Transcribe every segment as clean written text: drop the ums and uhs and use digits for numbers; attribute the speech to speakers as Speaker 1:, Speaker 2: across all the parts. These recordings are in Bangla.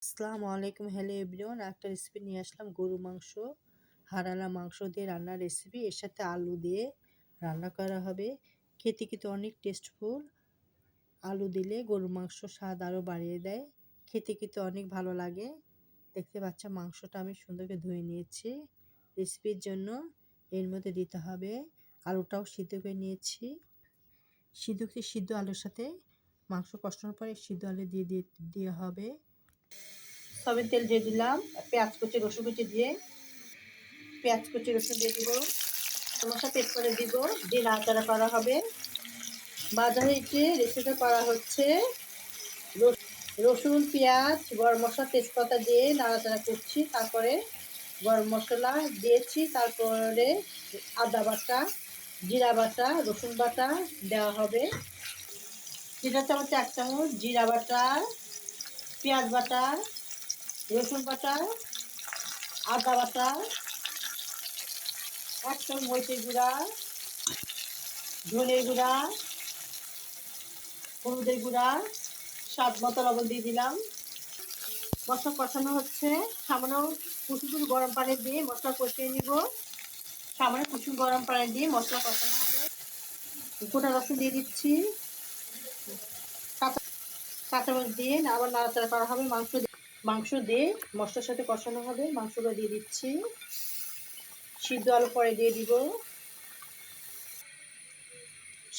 Speaker 1: আসসালামু আলাইকুম, হ্যালো এভরিওয়ান। একটা রেসিপি নিয়ে আসলাম, গরু মাংস, হারালা মাংস দিয়ে রান্নার রেসিপি। এর সাথে আলু দিয়ে রান্না করা হবে। খেতে কিন্তু অনেক টেস্টফুল। আলু দিলে গরুর মাংস স্বাদ আরও বাড়িয়ে দেয়। খেতে কিন্তু অনেক ভালো লাগে। দেখতে পাচ্ছেন মাংসটা আমি সুন্দর করে ধুয়ে নিয়েছি রেসিপির জন্য। এর মধ্যে দিতে হবে, আলুটাও সিদ্ধ করে নিয়েছি। সিদ্ধ আলুর সাথে মাংস কষানোর পরে সিদ্ধ আলু দিয়ে হবে। সয়াবিন তেল দিয়ে দিলাম, পেঁয়াজ কুচি রসুন কুচি দিয়ে রসুন দিয়ে দিব, মশলা পেস্ট করে দিব, দিয়ে নাড়াচাড়া করা হবে। ভাজা হয়েছে, রেসিপি করা হচ্ছে। রসুন, পেঁয়াজ, গরম মশলা, তেজপাতা দিয়ে নাড়াচাড়া করছি। তারপরে গরম মশলা দিয়েছি, তারপরে আদা বাটা, জিরা বাটা, রসুন বাটা দেওয়া হবে। জিরা চামচ 1 চামচ, জিরা বাটা, পেঁয়াজ বাটা, রসুন বাটা, আদা বাটা, 1 চামচ মরিচের গুঁড়া, ধনের গুঁড়া, হলুদের গুঁড়া, স্বাদ মতো লবণ দিয়ে দিলাম। মশলা কষানো হচ্ছে। সামান্য কুসুম গরম পানি দিয়ে মশলা কষিয়ে নিব। সামান্য কুসুম গরম পানি দিয়ে মশলা কষানো হবে। গোটা রসুন দিয়ে দিচ্ছি, কাঁচামরিচ দিয়ে আবার নাড়াচাড়া করা হবে। মাংস দিয়ে মশলার সাথে কষানো হবে। মাংসগুলো দিয়ে দিচ্ছি, সিদ্ধ আলু পরে দিয়ে দিব।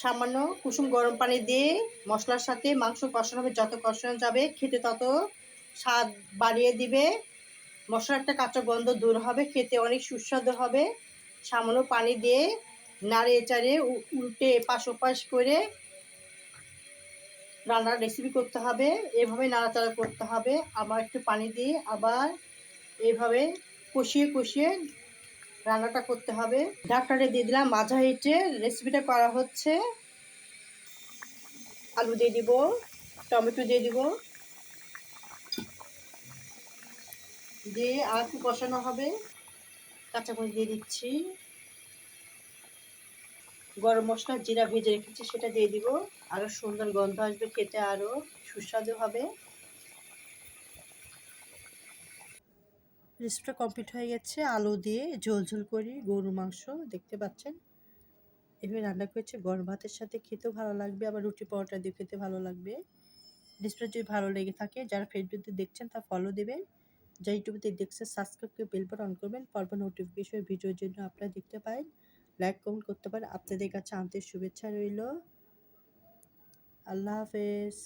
Speaker 1: সামান্য কুসুম গরম পানি দিয়ে মশলার সাথে মাংস কষানো হবে। যত কষানো যাবে খেতে তত স্বাদ বাড়িয়ে দিবে। মশলার একটা কাঁচা গন্ধ দূর হবে, খেতে অনেক সুস্বাদু হবে। সামান্য পানি দিয়ে নাড়িয়ে চাড়িয়ে উল্টে এপাশ ওপাশ করে রান্নার রেসিপি করতে হবে। এভাবে নাড়াচাড়া করতে হবে। আবার একটু পানি দিয়ে আবার এভাবে কষিয়ে রান্নাটা করতে হবে। ঢাকনাটা দিয়ে দিলাম। মাঝা হিটে রেসিপিটা করা হচ্ছে। আলু দিয়ে দিব, টমেটো দিয়ে দিব, দিয়ে আর একটু কষানো হবে। কাঁচামরিচ দিয়ে দিচ্ছি, গরম মশলা জিরা ভেজে রেখেছি সেটা দিয়ে দিব। আরও সুন্দর গন্ধ আসবে, খেতে আরও সুস্বাদু হবে। রেসিপিটা কমপ্লিট হয়ে গেছে। আলু দিয়ে ঝোল করি গরু মাংস দেখতে পাচ্ছেন। এভাবে রান্না করেছি, গরম ভাতের সাথে খেতেও ভালো লাগবে, আবার রুটি পরোটা দিয়ে খেতে ভালো লাগবে। রেসিপিটা যদি ভালো লেগে থাকে, যারা ফেসবুকে দেখছেন তা ফলো দেবেন, যা ইউটিউবে দেখছেন সাবস্ক্রাইব করে বেল বাটন অন করবেন, পরপর নোটিফিকেশন ভিডিওর জন্য আপনারা দেখতে পারেন। লাইক কমেন্ট করতে পারেন। আপনাদের কাছে আন্তরিক শুভেচ্ছা রইল। আল্লাহ হাফেজ।